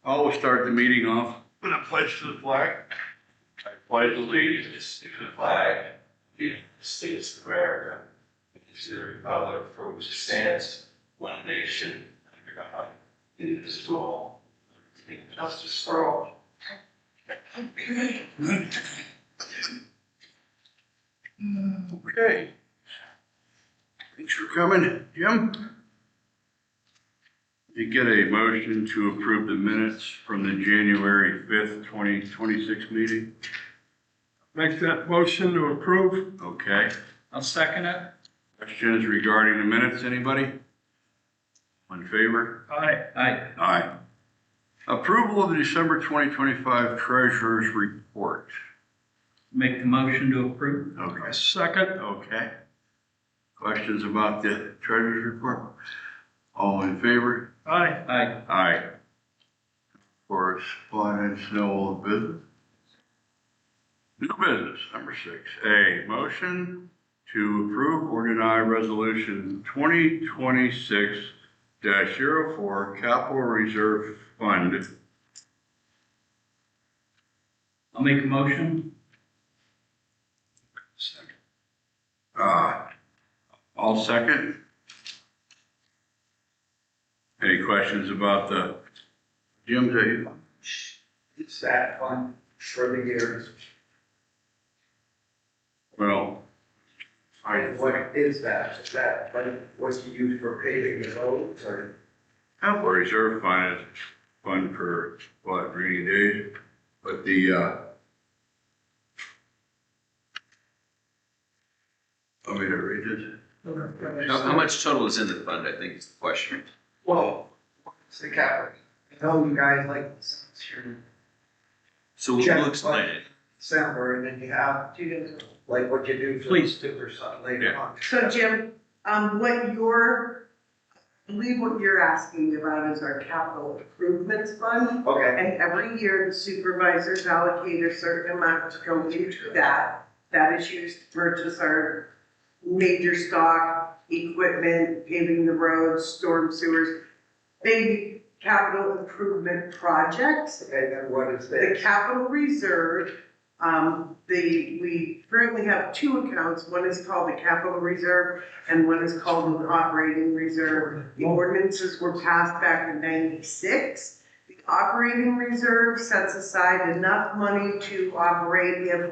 Always start the meeting off with a pledge to the flag. I pledge allegiance to the flag of the United States of America, and to the republic for which it stands, one nation, under God, indivisible, with justice for all. Okay. Okay. Thanks for coming, Jim. You get a motion to approve the minutes from the January 5th, 2026 meeting? Make that motion to approve. Okay. I'll second it. Questions regarding the minutes, anybody? In favor? Aye. Aye. Aye. Approval of the December 2025 Treasurer's Report. Make the motion to approve. Okay. Second. Okay. Questions about the Treasurer's Report? All in favor? Aye. Aye. Aye. Correspondence, no old business. New business, number 6A, motion to approve or deny resolution 2026-04 Capital Reserve Fund. I'll make a motion. I'll second. Any questions about the, Jim, do you? It's that fund for the years. Well, And what is that? Is that money was used for paving the roads or? Capital Reserve Fund is fund for, what, rainy days? But the, want me to read this? How much total is in the fund, I think is the question. Well, what's the capital? I know you guys like the sounds here. So we'll explain it. December, and then you have, like what you do for the Please. super sun later on. So Jim, I believe what you're asking about is our capital improvements fund. Okay, And every year the supervisors allocate a certain amount to go into that. That is used to purchase our major stock, equipment, paving the roads, storm sewers, big capital improvement projects. okay, then what is The this? capital reserve, we currently have two accounts. One is called the capital reserve and one is called an operating reserve. The ordinances were passed back in '96. The operating reserve sets aside enough money to operate if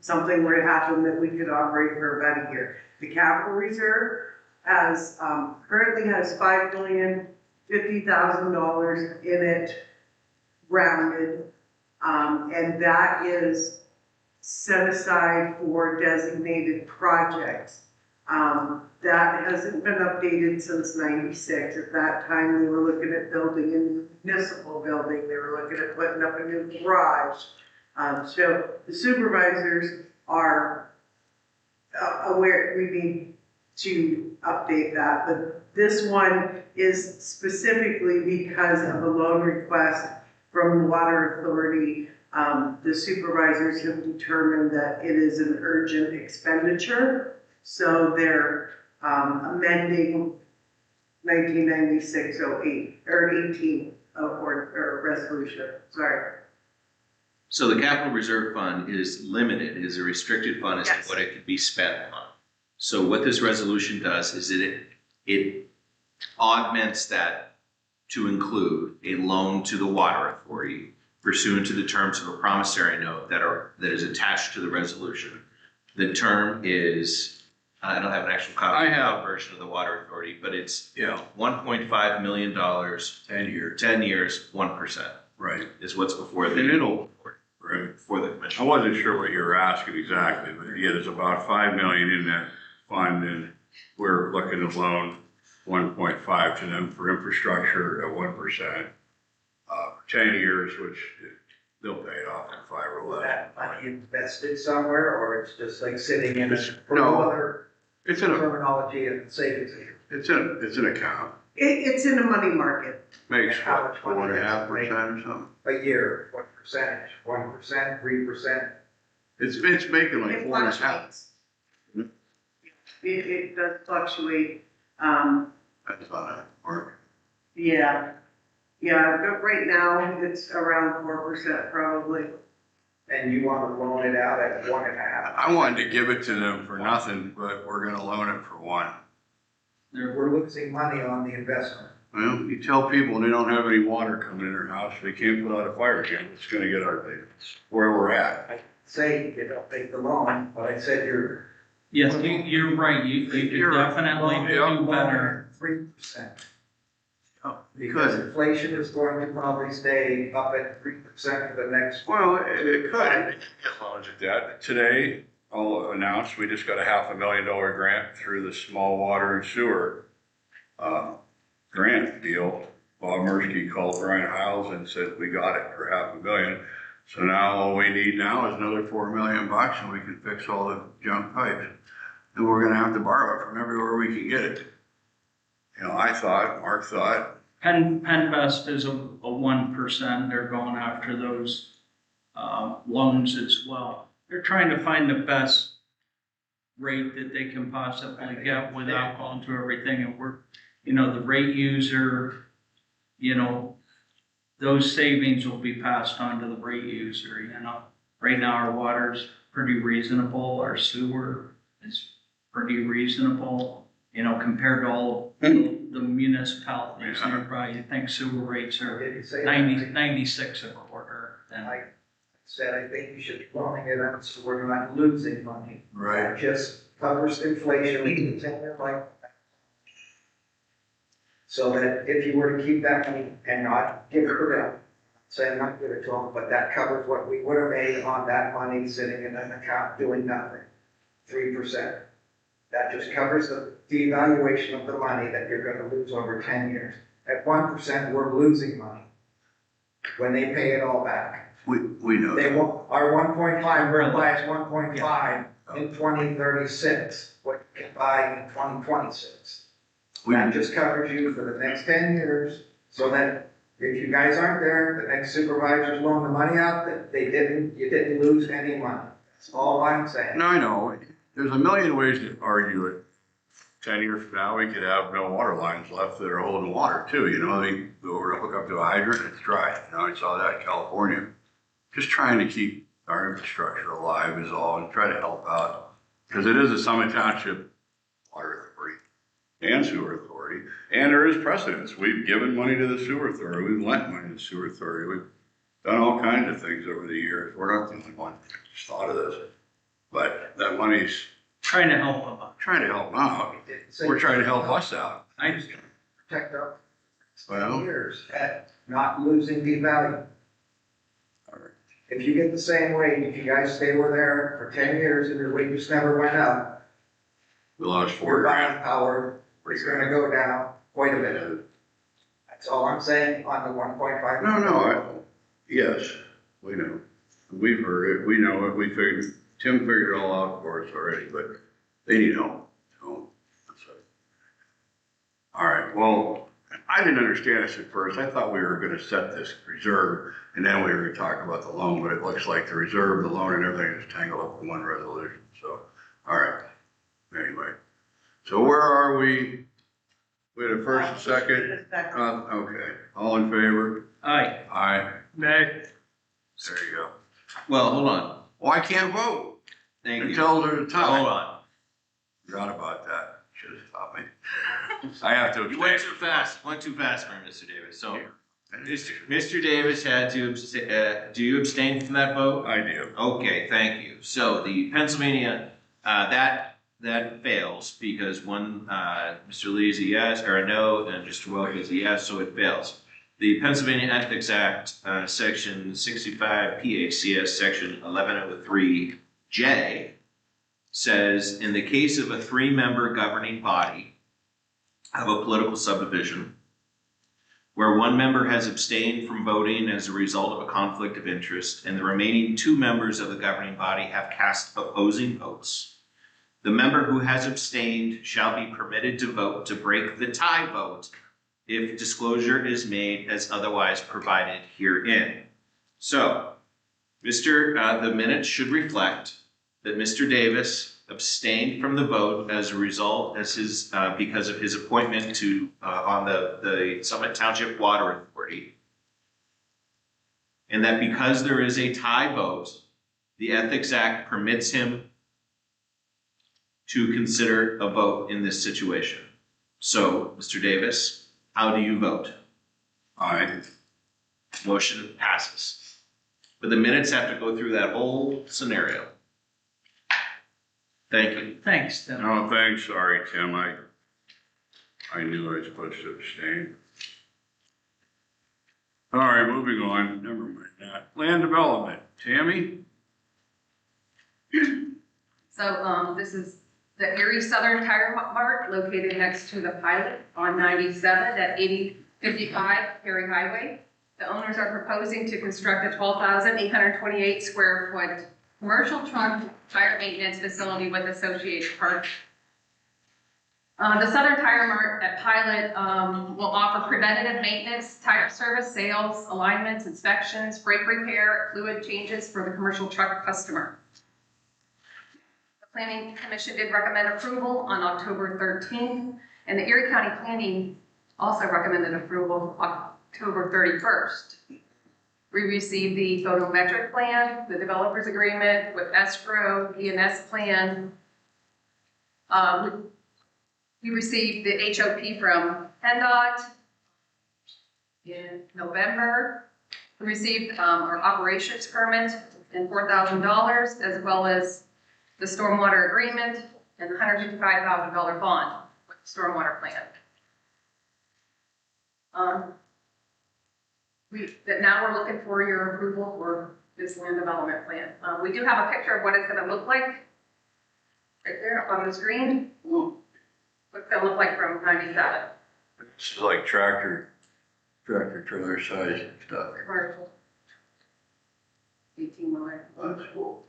something were to happen that we could operate for about a year. The capital reserve has, currently has $5,050,000 in it, rounded. And that is set aside for designated projects. That hasn't been updated since '96. At that time, they were looking at building a new municipal building. They were looking at putting up a new garage. So the supervisors are aware we need to update that. But this one is specifically because of a loan request from the Water Authority. The supervisors have determined that it is an urgent expenditure, so they're amending 1996-08 or 18 or resolution. Sorry. So the capital reserve fund is limited, is a restricted fund as to Yes. what it can be spent on. So what this resolution does is it augments that to include a loan to the Water Authority pursuant to the terms of a promissory note that is attached to the resolution. The term is, I don't have an actual copy I have. of the version of the Water Authority, but it's Yeah, $1.5 million, 10 years. 10 years, 1% Right. is what's before the. And it'll, right. Before the I commission. wasn't sure what you were asking exactly, but yeah, there's about $5 million in that fund, and we're looking to loan 1.5 to them for infrastructure at 1%. 10 years, which they'll pay it off in 5 or Is 11. that money invested somewhere, or it's just like sitting in a, for No. no other It's in a, terminology and savings account? it's an account. It's in a money market. Makes And how what, much money is it 4.5% or something? A year, what percentage? 1%, 3%? It's making like It 4.5. fluctuates. It does fluctuate. That's on a mark. Yeah. Yeah, but right now, it's around 4% probably. And you want to loan it out at 1.5. I wanted to give it to them for nothing, but we're gonna loan it for 1. We're losing money on the investment. Well, you tell people they don't have any water coming in their house, they can't put out a fire again, it's gonna get our payments, where we're at. Say you don't take the loan, but I said you're. Yes, you're right, you could definitely do better. 3%. Oh, Because good. inflation is going to probably stay up at 3% for the next. Well, it could. Get loans at that. Today, I'll announce, we just got a $500,000 grant through the small water and sewer, grant deal. Bob Mursky called Brian Hiles and said, we got it for $500,000. So now all we need now is another $4 million and we can fix all the junk pipes. And we're gonna have to borrow it from everywhere we can get it. You know, Mark thought, Penvest is a 1%, they're going after those, loans as well. They're trying to find the best rate that they can possibly get without going through everything, and we're, you know, the rate user, you know, those savings will be passed on to the rate user, you know. Right now, our water's pretty reasonable, our sewer is pretty reasonable, you know, compared to all the municipalities Yeah. nearby. You think sewer rates are Did you say 96 a quarter, and I said, I think you should be loaning it out so we're not losing money. right, That just covers inflation, we can take it like. So that if you were to keep that money and not give it to them, say not give it to them, but that covers what we would have made on that money sitting in an account doing nothing, 3%. That just covers the devaluation of the money that you're gonna lose over 10 years. At 1%, we're losing money when they pay it all back. we know They that. want, our 1.5, we're last 1.5 in 2036, what you can buy in 2026. That just covers you for the next 10 years, so that if you guys aren't there, the next supervisors loan the money out, that you didn't lose any money. That's all I'm saying. No, I know. There's a million ways to argue it. 10 years from now, we could have no water lines left that are holding water too, you know, they go over to hook up to a hydrant, it's dry. You know, I saw that in California. Just trying to keep our infrastructure alive is all, and try to help out. Because it is a Summit Township Water Authority and Sewer Authority, and there is precedence. We've given money to the Sewer Authority, we've lent money to the Sewer Authority, we've done all kinds of things over the years. We're not the only one that just thought of this. But that money's trying to help them out. trying to help them out. We're trying to help us out. I, Protect our Well, years at not losing the value. all right. If you get the same wage, if you guys stay were there for 10 years and your wages never went up, We lost your $4 buying grand. power is gonna go down quite a bit. That's all I'm saying on the 1.5. Yes, we know. We've heard it, we know it, Tim figured it all out for us already, but they need help, so, that's it. All right, well, I didn't understand this at first. I thought we were gonna set this reserve, and then we were gonna talk about the loan, but it looks like the reserve, the loan, and everything is tangled up in one resolution, so, all right. Anyway, so where are we? We had a first and second, okay, all in favor? aye. Aye, Nay. there you go. Well, hold on. Well, I can't vote Thank you. until there's a time. Hold on. Forgot about that. Should have stopped me. I have to You went abstain. too fast, for me, Mr. Davis. So, Mr. Davis had to abstain, do you abstain from that vote? I do. Okay, thank you. So the Pennsylvania, that fails because one, Mr. Lee is a yes, or a no, and Mr. Welk is a yes, so it fails. The Pennsylvania Ethics Act, Section 65 PACS, Section 1103J, says in the case of a 3-member governing body of a political subdivision, where one member has abstained from voting as a result of a conflict of interest, and the remaining 2 members of the governing body have cast opposing votes, the member who has abstained shall be permitted to vote to break the tie vote if disclosure is made as otherwise provided herein. So, the minutes should reflect that Mr. Davis abstained from the vote as a result, because of his appointment to, on the Summit Township Water Authority. And that because there is a tie vote, the Ethics Act permits him to consider a vote in this situation. So, Mr. Davis, how do you vote? Aye. Motion passes. But the minutes have to go through that whole scenario. Thank you. Thanks, Tim. No, thanks, sorry, Tim, I knew I was supposed to abstain. All right, moving on, never mind that. Land development, Tammy? So, this is the Erie Southern Tire Mart located next to the Pilot on 97 at 8055 Perry Highway. The owners are proposing to construct a 12,828 square foot commercial truck tire maintenance facility with associated parking. The Southern Tire Mart at Pilot will offer preventative maintenance, tire service, sales, alignments, inspections, brake repair, fluid changes for the commercial truck customer. The Planning Commission did recommend approval on October 13th, and the Erie County Planning also recommended approval October 31st. We received the photometric plan, the developer's agreement with escrow, ENS plan. We received the HOP from PennDOT in November. We received our operations permit and $4,000, as well as the stormwater agreement and the $155,000 bond with the stormwater plan. Now we're looking for your approval for this land development plan. We do have a picture of what it's going to look like right there on the screen. What's it going to look like from 97. This is like tractor trailer size stuff. Commercial. 18-wheeler. That's cool.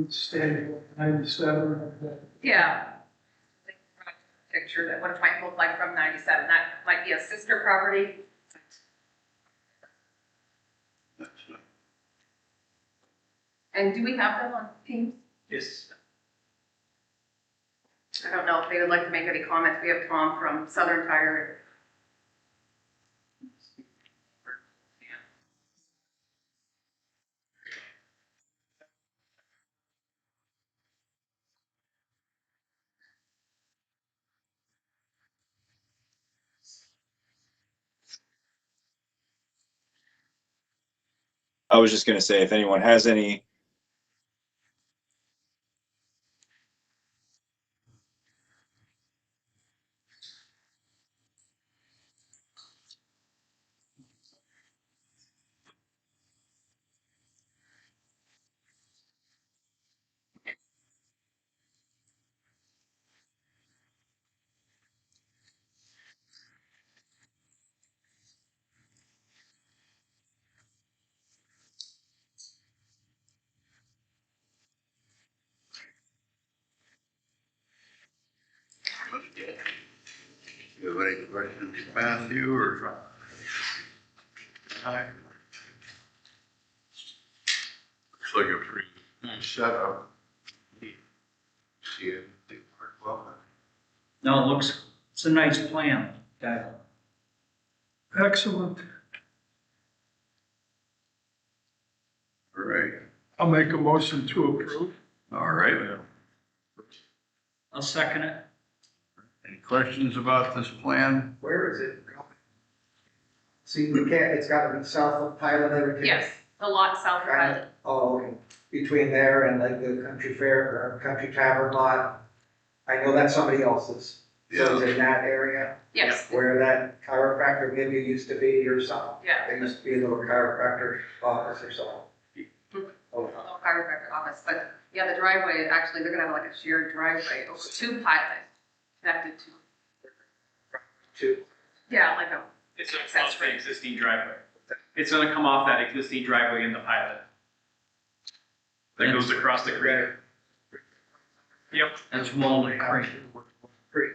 Standing 97. Yeah. Picture that what it might look like from 97. That might be a sister property. That's nice. And do we have them on Teams? Yes. I don't know if they would like to make any comments. We have Tom from Southern Tire. I was just gonna say, if anyone has any. You have any questions, Matthew, or? Hi. Looks like a pretty good setup. See it, they work well. No, it's a nice plan, guy. Excellent. All right, I'll make a motion to approve. all right. I'll second it. Any questions about this plan? Where is it? See, we can't, it's gotta be south of Pilot every. Yes, the lot south of Pilot. Oh, okay. Between there and like the country fair or country tavern lot. I know that's somebody else's. So it's in that area Yes, where that chiropractor maybe used to be or something. yeah. There used to be a little chiropractor office or something. Oh, Little chiropractor office, but yeah, the driveway, actually, they're gonna have like a shared driveway over to Pilot, connected to, two. yeah, like a, It's off the existing driveway. It's gonna come off that existing driveway in the Pilot. That goes across the creek. Yep, That's Walnut Creek. Creek.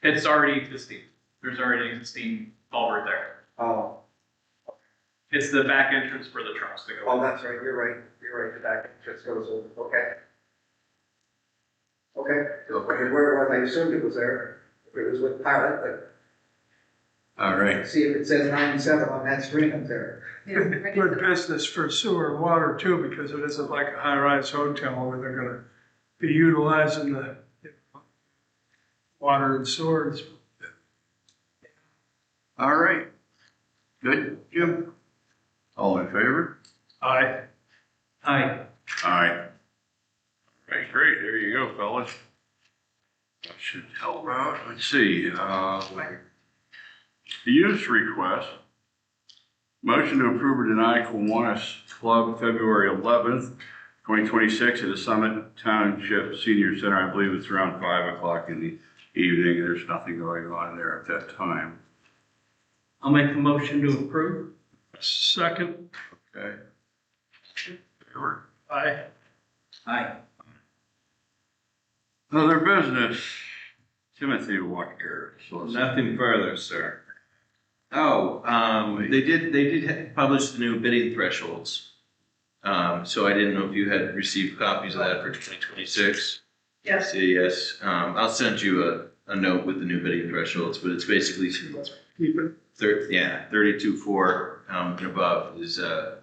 it's already existing. There's already an existing culvert there. Oh, It's the back entrance for the trucks to go. oh, that's right, you're right, the back entrance goes over, okay. Okay, where was, I assumed it was there, if it was with pilot, but All right. see if it says 97 on that screen up there. Good business for sewer and water too, because it isn't like a high-rise hotel where they're gonna be utilizing the water and sewers. All right. Good, Jim? All in favor? Aye. Aye. Aye. Okay, great, there you go, fellas. That should help out. Let's see, the use request. Motion to approve or deny Kiwanis Club, February 11th, 2026 at the Summit Township Senior Center. I believe it's around 5 o'clock in the evening. There's nothing going on there at that time. I'll make the motion to approve. Second. Okay. Favor? Aye. Aye. Other business. Timothy Walker. Nothing further, sir. Oh, they did publish the new bidding thresholds. So I didn't know if you had received copies of that for 2026. Yes. So yes, I'll send you a note with the new bidding thresholds, but it's basically Keep it. 32.4 and above is 32.4.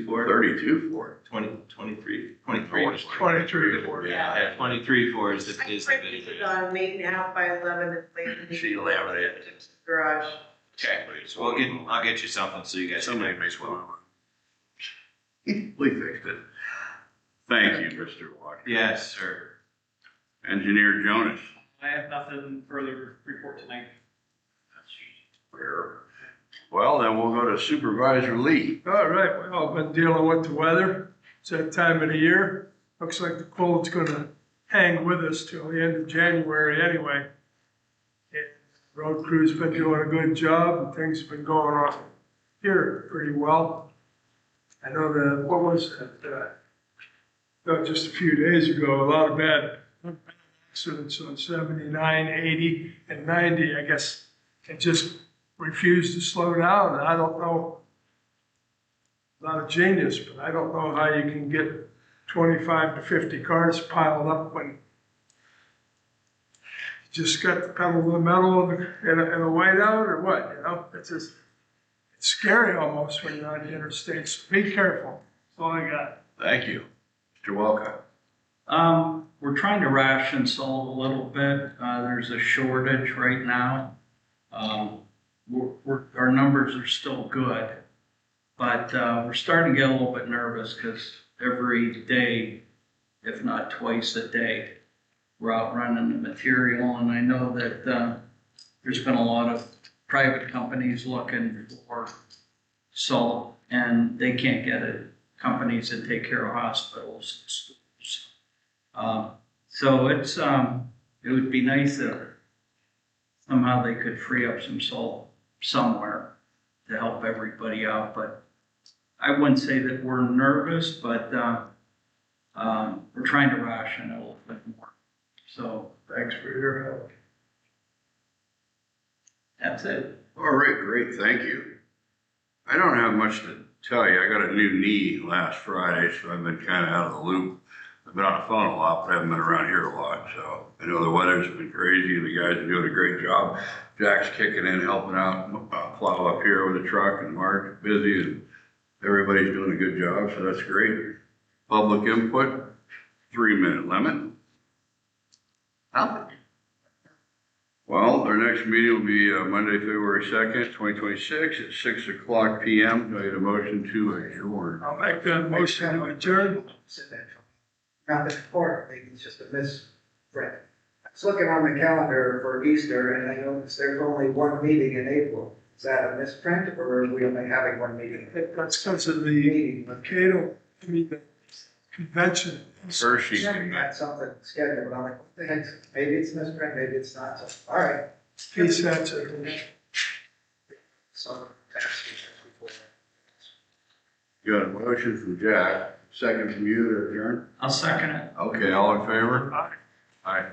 32-4. 23. Oh, it's 23. Yeah, 23.4 is the I bidding. printed it on 8.5 by 11 and laid She laminated it. in the garage. Okay, so I'll get you something so you guys. Somebody makes one. We fixed it. Thank you, Mr. Walker. Yes, sir. Engineer Jonas. I have nothing further to report tonight. Fair. Well, then we'll go to Supervisor Lee. All right, well, I've been dealing with the weather. It's that time of the year. Looks like the cold's gonna hang with us till the end of January anyway. And road crew's been doing a good job and things have been going on here pretty well. I know what was it, just a few days ago, a lot of bad accidents on 79, 80, and 90. I guess it just refused to slow down. And I don't know, not a genius, but I don't know how you can get 25 to 50 cars piled up when you just got the pedal to the metal and a whiteout or what, you know? It's just, it's scary almost when you're on the interstate. So be careful. That's all I got. Thank you. Mr. Walcott. We're trying to ration salt a little bit. There's a shortage right now. Our numbers are still good, but we're starting to get a little bit nervous because every day, if not twice a day, we're out running the material. And I know that there's been a lot of private companies looking for salt and they can't get it. Companies that take care of hospitals and schools. So it would be nice if somehow they could free up some salt somewhere to help everybody out. But I wouldn't say that we're nervous, but we're trying to ration it a little bit more. So Thanks for your help. that's it. All right, great, thank you. I don't have much to tell you. I got a new knee last Friday, so I've been kind of out of the loop. I've been on the phone a lot, but I haven't been around here a lot, so I know the weather's been crazy and the guys are doing a great job. Jack's kicking in, helping out, plow up here with the truck, and Mark's busy, and everybody's doing a good job, so that's great. Public input, 3-minute limit. Nothing. Well, our next meeting will be Monday, February 2nd, 2026 at 6 o'clock p.m. Do I get a motion to adjourn? I'll make that motion to adjourn. Not that important, maybe it's just a misprint. I was looking on the calendar for Easter and I noticed there's only one meeting in April. Is that a misprint or are we only having one meeting? That's because of the Meeting. Cato, the convention. Hershey. Had something scheduled, but I'm like, what the heck, maybe it's misprint, maybe it's not, so, all right. He said it. So, Got a motion from Jack, second from you to adjourn? I'll second it. Okay, all in favor? Aye. Aye.